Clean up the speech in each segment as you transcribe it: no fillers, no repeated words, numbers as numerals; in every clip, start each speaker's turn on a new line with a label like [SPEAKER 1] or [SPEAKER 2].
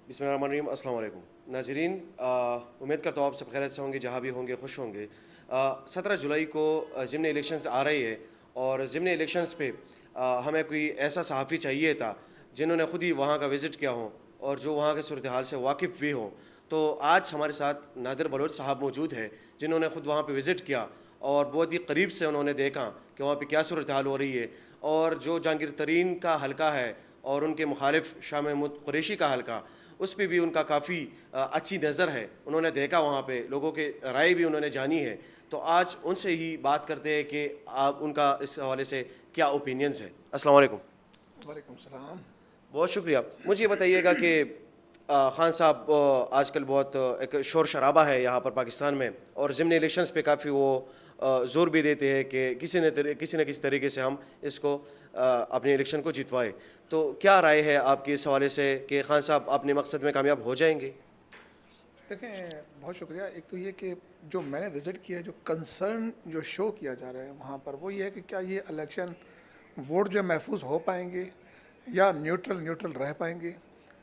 [SPEAKER 1] بسم اللہ الرحمن الرحیم. السلام علیکم ناظرین. امید کرتا ہوں آپ سب خیریت سے ہوں گے، جہاں بھی ہوں گے خوش ہوں گے. 17 جولائی کو ضمنی الیکشنز آ رہی ہے، اور ضمنی الیکشنز پہ ہمیں کوئی ایسا صحافی چاہیے تھا جنہوں نے خود ہی وہاں کا وزٹ کیا ہوں اور جو وہاں کے صورتحال سے واقف بھی ہوں. تو آج ہمارے ساتھ نادر بلوچ صاحب موجود ہے، جنہوں نے خود وہاں پہ وزٹ کیا اور بہت ہی قریب سے انہوں نے دیکھا کہ وہاں پہ کیا صورتحال ہو رہی ہے. اور جو جہانگیر ترین کا حلقہ ہے اور ان کے مخالف شاہ محمود قریشی کا حلقہ، اس پہ بھی ان کا کافی اچھی نظر ہے. انہوں نے دیکھا وہاں پہ، لوگوں کے رائے بھی انہوں نے جانی ہے. تو آج ان سے ہی بات کرتے ہیں کہ آپ ان کا اس حوالے سے کیا اوپینینز ہے. السلام علیکم.
[SPEAKER 2] وعلیکم السلام.
[SPEAKER 1] بہت شکریہ. مجھے یہ بتائیے گا کہ خان صاحب، آج کل بہت ایک شور شرابہ ہے یہاں پر پاکستان میں، اور ضمنی الیکشنز پہ کافی وہ زور بھی دیتے ہیں کہ کسی نہ کسی طریقے سے ہم اس کو اپنے الیکشن کو جتوائے. تو کیا رائے ہے آپ کی اس حوالے سے کہ خان صاحب اپنے مقصد میں کامیاب ہو جائیں گے؟
[SPEAKER 2] دیکھیں، بہت شکریہ. ایک تو یہ کہ جو میں نے وزٹ کیا ہے، جو کنسرن جو شو کیا جا رہا ہے وہاں پر، وہ یہ ہے کہ کیا یہ الیکشن ووٹ جو محفوظ ہو پائیں گے یا نیوٹرل رہ پائیں گے.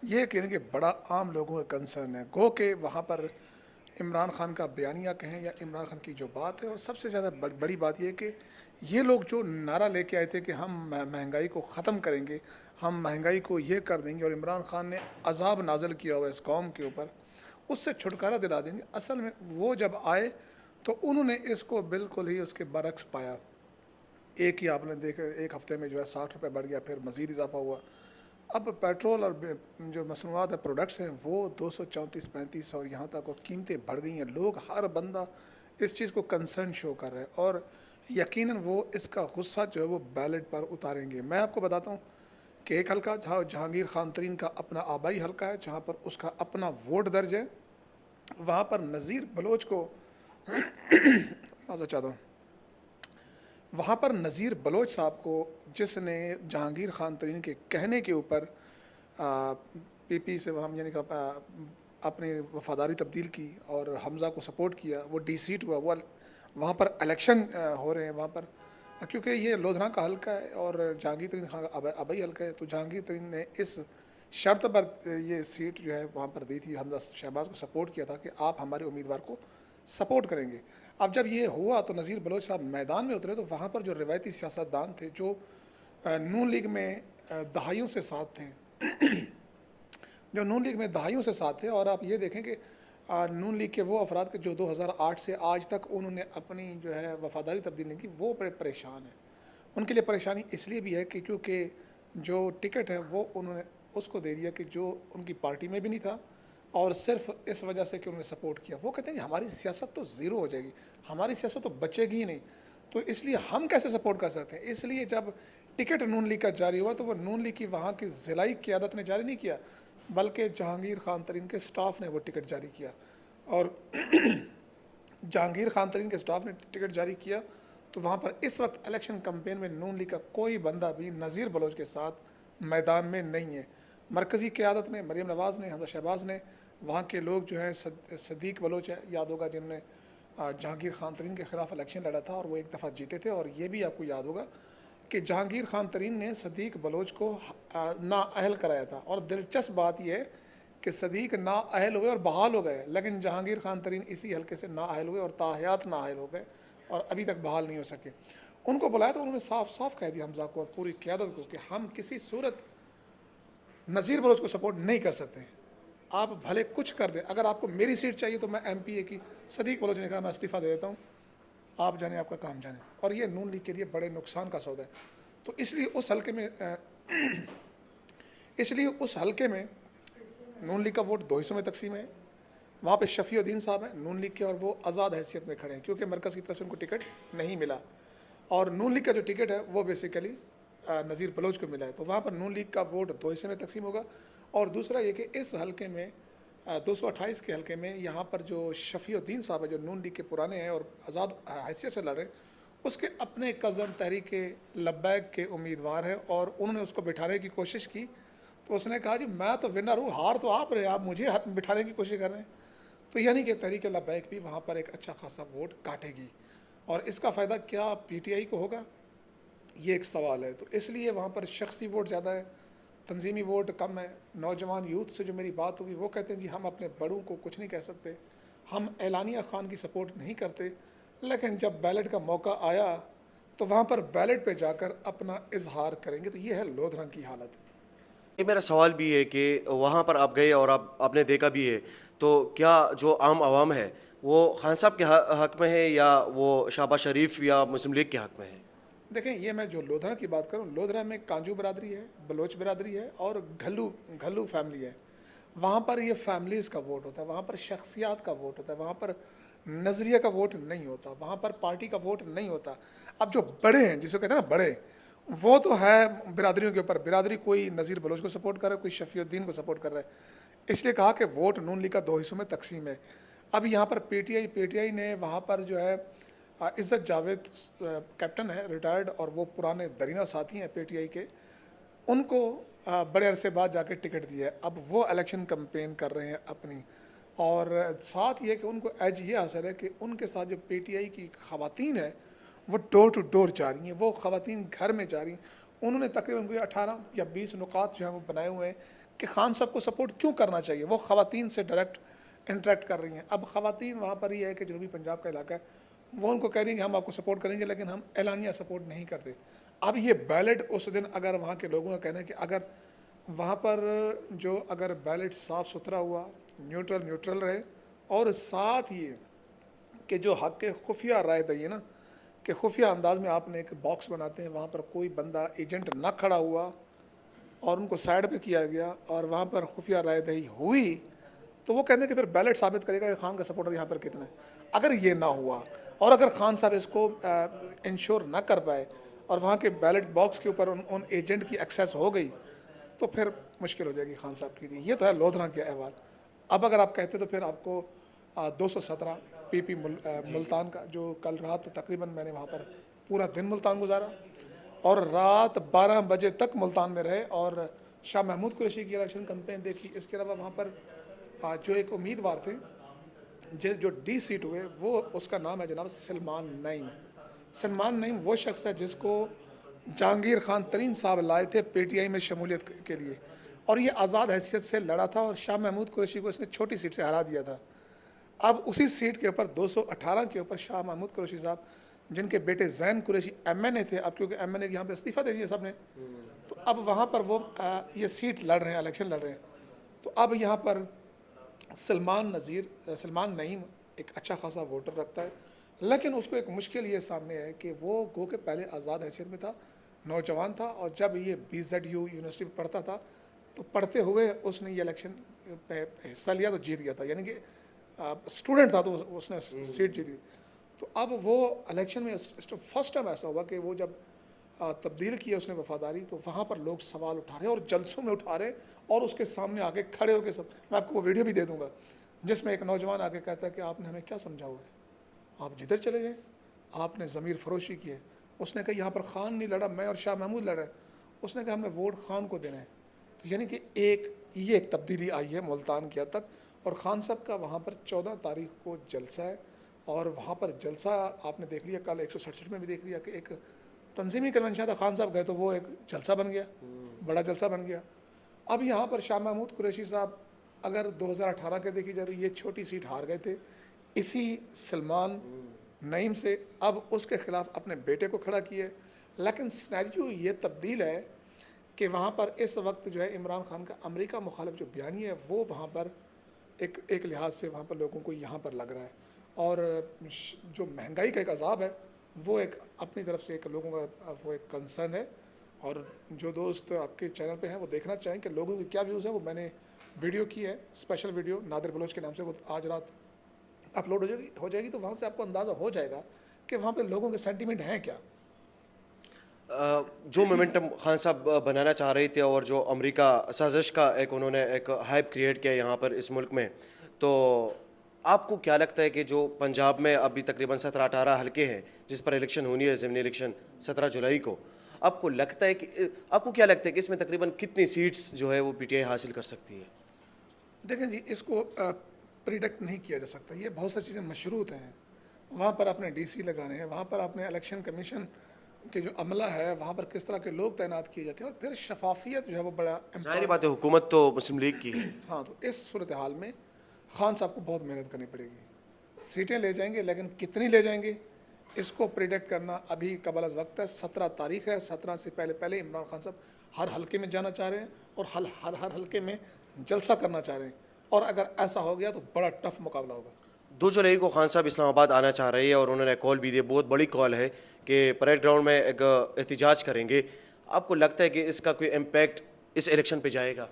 [SPEAKER 2] یہ کہنے کہ بڑا عام لوگوں کا کنسرن ہے. گو کہ وہاں پر عمران خان کا بیانیہ کہیں یا عمران خان کی جو بات ہے، اور سب سے زیادہ بڑی بات یہ ہے کہ یہ لوگ جو نعرہ لے کے آئے تھے کہ ہم مہنگائی کو ختم کریں گے، ہم مہنگائی کو یہ کر دیں گے، اور عمران خان نے عذاب نازل کیا ہوا ہے اس قوم کے اوپر، اس سے چھٹکارا دلا دیں گے. اصل میں وہ جب آئے تو انہوں نے اس کو بالکل ہی اس کے برعکس پایا. ایک ہی آپ نے دیکھا، ایک ہفتے میں جو ہے 60 روپے بڑھ گیا، پھر مزید اضافہ ہوا. اب پیٹرول اور جو مصنوعات پروڈکٹس ہیں وہ 234-35 اور یہاں تک وہ قیمتیں بڑھ گئی ہیں. لوگ ہر بندہ اس چیز کو کنسرن شو کر رہے ہیں، اور یقیناً وہ اس کا غصہ جو ہے وہ بیلٹ پر اتاریں گے. میں آپ کو بتاتا ہوں کہ ایک حلقہ جہاں جہانگیر خان ترین کا اپنا آبائی حلقہ ہے، جہاں پر اس کا اپنا ووٹ درج ہے، وہاں پر نذیر بلوچ کو معذرت چاہتا ہوں، وہاں پر نذیر بلوچ صاحب کو، جس نے جہانگیر خان ترین کے کہنے کے اوپر پی پی سے ہم یعنی کہ اپنی وفاداری تبدیل کی اور حمزہ کو سپورٹ کیا، وہ ڈی سیٹ ہوا. وہ وہاں پر الیکشن ہو رہے ہیں وہاں پر، کیونکہ یہ لودھراں کا حلقہ ہے اور جہانگیر ترین خان کا آبائی حلقہ ہے. تو جہانگیر ترین نے اس شرط پر یہ سیٹ جو ہے وہاں پر دی تھی، حمزہ شہباز کو سپورٹ کیا تھا کہ آپ ہمارے امیدوار کو سپورٹ کریں گے. اب جب یہ ہوا تو نذیر بلوچ صاحب میدان میں اترے، تو وہاں پر جو روایتی سیاستدان تھے، جو نون لیگ میں دہائیوں سے ساتھ تھے، جو نون لیگ میں دہائیوں سے ساتھ تھے، اور آپ یہ دیکھیں کہ نون لیگ کے وہ افراد کے جو 2008 سے آج تک انہوں نے اپنی جو ہے وفاداری تبدیل نہیں کی، وہ بڑے پریشان ہیں. ان کے لیے پریشانی اس لیے بھی ہے کہ کیونکہ جو ٹکٹ ہے وہ انہوں نے اس کو دے دیا کہ جو ان کی پارٹی میں بھی نہیں تھا، اور صرف اس وجہ سے کہ انہوں نے سپورٹ کیا. وہ کہتے ہیں کہ ہماری سیاست تو زیرو ہو جائے گی، ہماری سیاست تو بچے گی ہی نہیں، تو اس لیے ہم کیسے سپورٹ کر سکتے ہیں. اس لیے جب ٹکٹ نون لیگ کا جاری ہوا تو وہ نون لیگ کی وہاں کی ضلعی قیادت نے جاری نہیں کیا، بلکہ جہانگیر خان ترین کے سٹاف نے وہ ٹکٹ جاری کیا. اور جہانگیر خان ترین کے سٹاف نے ٹکٹ جاری کیا، تو وہاں پر اس وقت الیکشن کمپین میں نون لیگ کا کوئی بندہ بھی نذیر بلوچ کے ساتھ میدان میں نہیں ہے. مرکزی قیادت میں مریم نواز نے، حمزہ شہباز نے، وہاں کے لوگ جو ہیں، صدیق بلوچ ہے، یاد ہوگا، جنہوں نے جہانگیر خان ترین کے خلاف الیکشن لڑا تھا اور وہ ایک دفعہ جیتے تھے. اور یہ بھی آپ کو یاد ہوگا کہ جہانگیر خان ترین نے صدیق بلوچ کو نااہل کرایا تھا. اور دلچسپ بات یہ ہے کہ صدیق نااہل ہوئے اور بحال ہو گئے، لیکن جہانگیر خان ترین اسی حلقے سے نااہل ہوئے اور تاحیات نااہل ہو گئے اور ابھی تک بحال نہیں ہو سکے. ان کو بلایا تو انہوں نے صاف صاف کہہ دیا، حمزہ کو اور پوری قیادت کو، کہ ہم کسی صورت نذیر بلوچ کو سپورٹ نہیں کر سکتے. آپ بھلے کچھ کر دیں، اگر آپ کو میری سیٹ چاہیے تو میں ایم پی اے کی. صدیق بلوچ نے کہا میں استعفیٰ دے دیتا ہوں، آپ جانے، آپ کا کام جانے. اور یہ نون لیگ کے لیے بڑے نقصان کا سودا ہے. تو اس لیے اس حلقے میں نون لیگ کا ووٹ 2 حصوں میں تقسیم ہے. وہاں پہ شفیع الدین صاحب ہیں نون لیگ کے، اور وہ آزاد حیثیت میں کھڑے ہیں کیونکہ مرکز کی طرف سے ان کو ٹکٹ نہیں ملا، اور نون لیگ کا جو ٹکٹ ہے وہ بیسیکلی نذیر بلوچ کو ملا ہے. تو وہاں پر نون لیگ کا ووٹ 2 حصے میں تقسیم ہوگا. اور دوسرا یہ کہ اس حلقے میں 228 کے حلقے میں یہاں پر جو شفیع الدین صاحب ہے، جو نون لیگ کے پرانے ہیں اور آزاد حیثیت سے لڑ رہے ہیں، اس کے اپنے کزن تحریک لبیک کے امیدوار ہیں، اور انہوں نے اس کو بٹھانے کی کوشش کی. تو اس نے کہا جی میں تو ونر ہوں، ہار تو آپ رہے، آپ مجھے بٹھانے کی کوشش کر رہے ہیں. تو یعنی کہ تحریک لبیک بھی وہاں پر ایک اچھا خاصا ووٹ کاٹے گی، اور اس کا فائدہ کیا پی ٹی آئی کو ہوگا، یہ ایک سوال ہے. تو اس لیے وہاں پر شخصی ووٹ زیادہ ہے، تنظیمی ووٹ کم ہے. نوجوان یوتھ سے جو میری بات ہوئی وہ کہتے ہیں جی ہم اپنے بڑوں کو کچھ نہیں کہہ سکتے, ہم اعلانیہ خان کی سپورٹ نہیں کرتے, لیکن جب بیلٹ کا موقع آیا تو وہاں پر بیلٹ پہ جا کر اپنا اظہار کریں گے. تو یہ ہے لودھرا کی حالت.
[SPEAKER 1] یہ میرا سوال بھی ہے کہ وہاں پر آپ گئے اور آپ نے دیکھا بھی ہے, تو کیا جو عام عوام ہے وہ خان صاحب کے حق میں ہے یا وہ شہباز شریف یا مسلم لیگ کے حق میں ہے؟
[SPEAKER 2] دیکھیں یہ میں جو لودھرا کی بات کروں, لودھرا میں کانجو برادری ہے, بلوچ برادری ہے اور گھلو فیملی ہے. وہاں پر یہ فیملیز کا ووٹ ہوتا ہے, وہاں پر شخصیات کا ووٹ ہوتا ہے, وہاں پر نظریہ کا ووٹ نہیں ہوتا, وہاں پر پارٹی کا ووٹ نہیں ہوتا. اب جو بڑے ہیں جسے کہتے ہیں نا بڑے, وہ تو ہے برادریوں کے اوپر. برادری کوئی نذیر بلوچ کو سپورٹ کر رہا ہے, کوئی شفیع الدین کو سپورٹ کر رہا ہے. اس لیے کہا کہ ووٹ نون لیگ کا 2 حصوں میں تقسیم ہے. اب یہاں پر پی ٹی آئی نے وہاں پر جو ہے عزت جاوید کیپٹن ہے ریٹائرڈ, اور وہ پرانے درینہ ساتھی ہیں پی ٹی آئی کے, ان کو بڑے عرصے بعد جا کے ٹکٹ دیا ہے. اب وہ الیکشن کمپین کر رہے ہیں اپنی, اور ساتھ یہ کہ ان کو ایج یہ حاصل ہے کہ ان کے ساتھ جو پی ٹی آئی کی خواتین ہیں وہ ڈور ٹو ڈور جا رہی ہیں, وہ خواتین گھر میں جا رہی ہیں. انہوں نے تقریباً کوئی 18 یا 20 نکات جو ہیں وہ بنائے ہوئے ہیں کہ خان صاحب کو سپورٹ کیوں کرنا چاہیے. وہ خواتین سے ڈائریکٹ انٹریکٹ کر رہی ہیں. اب خواتین وہاں پر یہ ہے کہ جنوبی پنجاب کا علاقہ ہے, وہ ان کو کہہ رہی ہیں کہ ہم آپ کو سپورٹ کریں گے لیکن ہم اعلانیہ سپورٹ نہیں کرتے. اب یہ بیلٹ اس دن اگر وہاں کے لوگوں کا کہنا ہے کہ اگر وہاں پر جو اگر بیلٹ صاف ستھرا ہوا, نیوٹرل رہے, اور ساتھ یہ کہ جو حق کے خفیہ رائے دہی ہے نا, کہ خفیہ انداز میں آپ نے ایک باکس بناتے ہیں, وہاں پر کوئی بندہ ایجنٹ نہ کھڑا ہوا اور ان کو سائڈ پہ کیا گیا اور وہاں پر خفیہ رائے دہی ہوئی, تو وہ کہتے ہیں کہ پھر بیلٹ ثابت کرے گا کہ خان کا سپورٹر یہاں پر کتنا ہے. اگر یہ نہ ہوا اور اگر خان صاحب اس کو انشور نہ کر پائے اور وہاں کے بیلٹ باکس کے اوپر ان ایجنٹ کی ایکسیس ہو گئی تو پھر مشکل ہو جائے گی خان صاحب کے لیے. یہ تو ہے لودھرا کے احوال. اب اگر آپ کہتے تو پھر آپ کو 217 پی پی ملتان کا, جو کل رات تقریباً میں نے وہاں پر پورا دن ملتان گزارا اور رات 12 بجے تک ملتان میں رہے اور شاہ محمود قریشی کی الیکشن کمپین دیکھی. اس کے علاوہ وہاں پر جو ایک امیدوار تھے جو ڈی سیٹ ہوئے, وہ اس کا نام ہے جناب سلمان نعیم. سلمان نعیم وہ شخص ہے جس کو جہانگیر خان ترین صاحب لائے تھے پی ٹی آئی میں شمولیت کے لیے, اور یہ آزاد حیثیت سے لڑا تھا اور شاہ محمود قریشی کو اس نے چھوٹی سیٹ سے ہرا دیا تھا. اب اسی سیٹ کے اوپر 218 کے اوپر شاہ محمود قریشی صاحب, جن کے بیٹے زین قریشی ایم این اے تھے, اب کیونکہ ایم این اے یہاں پہ استعفیٰ دے دیا سب نے, تو اب وہاں پر وہ یہ سیٹ لڑ رہے ہیں, الیکشن لڑ رہے ہیں. تو اب یہاں پر سلمان نعیم ایک اچھا خاصا ووٹر رکھتا ہے, لیکن اس کو ایک مشکل یہ سامنے ہے کہ وہ گو کہ پہلے آزاد حیثیت میں تھا, نوجوان تھا, اور جب یہ BZU یونیورسٹی میں پڑھتا تھا تو پڑھتے ہوئے اس نے یہ الیکشن پہ حصہ لیا تو جیت گیا تھا, یعنی کہ اسٹوڈنٹ تھا تو اس نے سیٹ جیتی. تو اب وہ الیکشن میں فرسٹ ٹائم ایسا ہوا کہ وہ جب تبدیل کیا اس نے وفاداری, تو وہاں پر لوگ سوال اٹھا رہے ہیں اور جلسوں میں اٹھا رہے ہیں, اور اس کے سامنے آ کے کھڑے ہو کے سب, میں آپ کو وہ ویڈیو بھی دے دوں گا جس میں ایک نوجوان آ کے کہتا ہے کہ آپ نے ہمیں کیا سمجھا ہوا ہے, آپ جدھر چلے گئے آپ نے ضمیر فروشی کی ہے. اس نے کہا یہاں پر خان نہیں لڑا, میں اور شاہ محمود لڑ رہے ہیں. اس نے کہا ہمیں ووٹ خان کو دینا ہے. تو یعنی کہ یہ ایک تبدیلی آئی ہے ملتان کی حد تک, اور خان صاحب کا وہاں پر 14 تاریخ کو جلسہ ہے, اور وہاں پر جلسہ آپ نے دیکھ لیا, کل 167 میں بھی دیکھ لیا کہ ایک تنظیمی کنونشن تھا, خان صاحب گئے تو وہ ایک جلسہ بن گیا, بڑا جلسہ بن گیا. اب یہاں پر شاہ محمود قریشی صاحب اگر 2018 کے دیکھی جائے تو یہ چھوٹی سیٹ ہار گئے تھے اسی سلمان نعیم سے, اب اس کے خلاف اپنے بیٹے کو کھڑا کیے. لیکن سینیریو یہ تبدیل ہے کہ وہاں پر اس وقت جو ہے عمران خان کا امریکہ مخالف جو بیانیہ ہے وہ وہاں پر ایک لحاظ سے وہاں پر لوگوں کو یہاں پر لگ رہا ہے, اور جو مہنگائی کا ایک عذاب ہے وہ ایک اپنی طرف سے ایک لوگوں کا وہ ایک کنسرن ہے. اور جو دوست آپ کے چینل پہ ہیں وہ دیکھنا چاہیں کہ لوگوں کی کیا ویوز ہیں, وہ میں نے ویڈیو کی ہے, اسپیشل ویڈیو نادر بلوچ کے نام سے, وہ آج رات اپلوڈ ہو جائے گی, تو وہاں سے آپ کو اندازہ ہو جائے گا کہ وہاں پہ لوگوں کے سینٹیمنٹ ہیں کیا.
[SPEAKER 1] جو مومنٹم خان صاحب بنانا چاہ رہے تھے اور جو امریکہ سازش کا ایک انہوں نے ایک ہائپ کریٹ کیا یہاں پر اس ملک میں, تو آپ کو کیا لگتا ہے کہ جو پنجاب میں ابھی تقریباً 17-18 حلقے ہیں جس پر الیکشن ہونی ہے, ضمنی الیکشن 17 جولائی کو, آپ کو لگتا ہے کہ آپ کو کیا لگتا ہے کہ اس میں تقریباً کتنی سیٹس جو ہے وہ پی ٹی آئی حاصل کر سکتی ہے؟
[SPEAKER 2] دیکھیں جی, اس کو پریڈکٹ نہیں کیا جا سکتا, یہ بہت ساری چیزیں مشروط ہیں. وہاں پر آپ نے ڈی سی لگانے ہیں, وہاں پر آپ نے الیکشن کمیشن کہ جو عملہ ہے وہاں پر کس طرح کے لوگ تعینات کیے جاتے ہیں، اور پھر شفافیت جو ہے وہ بڑا
[SPEAKER 1] ظاہری بات ہے حکومت تو مسلم لیگ کی ہے.
[SPEAKER 2] ہاں، تو اس صورتحال میں خان صاحب کو بہت محنت کرنی پڑے گی. سیٹیں لے جائیں گے لیکن کتنی لے جائیں گے اس کو پریڈکٹ کرنا ابھی قبل از وقت ہے. 17 تاریخ ہے، 17 سے پہلے عمران خان صاحب ہر حلقے میں جانا چاہ رہے ہیں اور ہر حلقے میں جلسہ کرنا چاہ رہے ہیں، اور اگر ایسا ہو گیا تو بڑا ٹف مقابلہ ہوگا.
[SPEAKER 1] 2 جولائی کو خان صاحب اسلام آباد آنا چاہ رہے ہیں اور انہوں نے کال بھی دی، بہت بڑی کال ہے کہ پریڈ گراؤنڈ میں ایک احتجاج کریں گے. آپ کو لگتا ہے کہ اس کا کوئی امپیکٹ اس الیکشن پہ جائے گا؟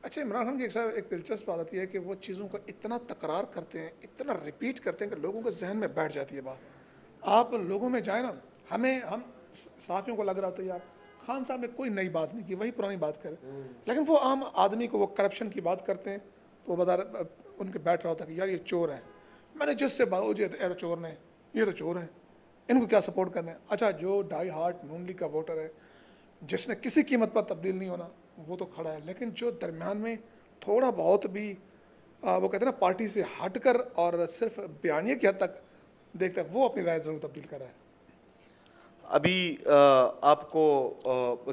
[SPEAKER 2] اچھا، عمران خان کی ایک دلچسپ بات آتی ہے کہ وہ چیزوں کا اتنا تکرار کرتے ہیں، اتنا ریپیٹ کرتے ہیں کہ لوگوں کے ذہن میں بیٹھ جاتی ہے بات. آپ لوگوں میں جائیں نا، ہم صحافیوں کو لگ رہا تھا یار خان صاحب نے کوئی نئی بات نہیں کی، وہی پرانی بات کرے، لیکن وہ عام آدمی کو وہ کرپشن کی بات کرتے ہیں تو وہ بتا ان کے بیٹھ رہا ہوتا ہے کہ یار یہ چور ہیں. میں نے جس سے بات یہ چور نے، یہ تو چور ہیں، ان کو کیا سپورٹ کرنا ہے. اچھا، جو ڈائی ہارٹ نون لیگ کا ووٹر ہے جس نے کسی قیمت پر تبدیل نہیں ہونا، وہ تو کھڑا ہے، لیکن جو درمیان میں تھوڑا بہت بھی وہ کہتے ہیں نا پارٹی سے ہٹ کر اور صرف بیانیے کی حد تک دیکھتا ہے، وہ اپنی رائے ضرور تبدیل کر رہا ہے.
[SPEAKER 1] ابھی آپ کو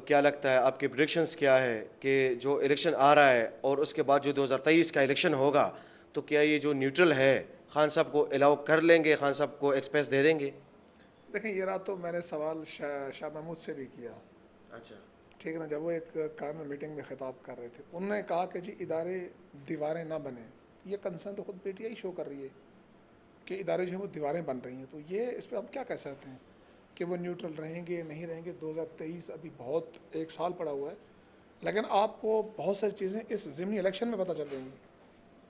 [SPEAKER 1] کیا لگتا ہے، آپ کے پریڈکشنز کیا ہے کہ جو الیکشن آ رہا ہے اور اس کے بعد جو 2023 کا الیکشن ہوگا، تو کیا یہ جو نیوٹرل ہے خان صاحب کو الاؤ کر لیں گے، خان صاحب کو ایکسپریس دے دیں گے؟
[SPEAKER 2] دیکھیں، یہ رات تو میں نے سوال شاہ محمود سے بھی کیا.
[SPEAKER 1] اچھا،
[SPEAKER 2] ٹھیک ہے نا، جب وہ ایک کارنر میٹنگ میں خطاب کر رہے تھے، انہوں نے کہا کہ جی ادارے دیواریں نہ بنیں. یہ کنسرن تو خود پی ٹی آئی شو کر رہی ہے کہ ادارے جو ہیں وہ دیواریں بن رہی ہیں. تو یہ اس پہ ہم کیا کہہ سکتے ہیں کہ وہ نیوٹرل رہیں گے نہیں رہیں گے؟ 2023 ابھی بہت 1 سال پڑا ہوا ہے، لیکن آپ کو بہت ساری چیزیں اس ضمنی الیکشن میں پتہ چل رہی ہیں.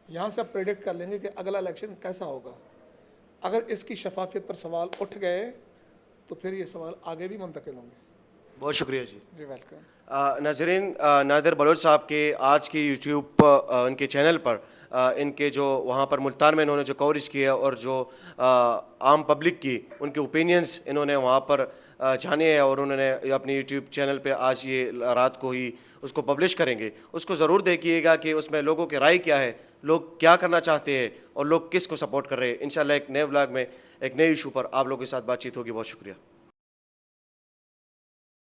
[SPEAKER 2] یہاں سے آپ پریڈکٹ کر لیں گے کہ اگلا الیکشن کیسا ہوگا. اگر اس کی شفافیت پر سوال اٹھ گئے تو پھر یہ سوال آگے بھی منتقل ہوں گے.
[SPEAKER 1] بہت شکریہ جی.
[SPEAKER 2] جی ویلکم.
[SPEAKER 1] ناظرین، نادر بلوچ صاحب کے آج کی یوٹیوب ان کے چینل پر ان کے جو وہاں پر ملتان میں انہوں نے جو کوریج کیا اور جو عام پبلک کی ان کے اوپینینز انہوں نے وہاں پر جانے ہیں، اور انہوں نے اپنی یوٹیوب چینل پہ آج یہ رات کو ہی اس کو پبلش کریں گے. اس کو ضرور دیکھیے گا کہ اس میں لوگوں کی رائے کیا ہے، لوگ کیا کرنا چاہتے ہیں اور لوگ کس کو سپورٹ کر رہے ہیں. انشاءاللہ ایک نئے ولاگ میں ایک نئے ایشو پر آپ لوگوں کے ساتھ بات چیت ہوگی. بہت شکریہ.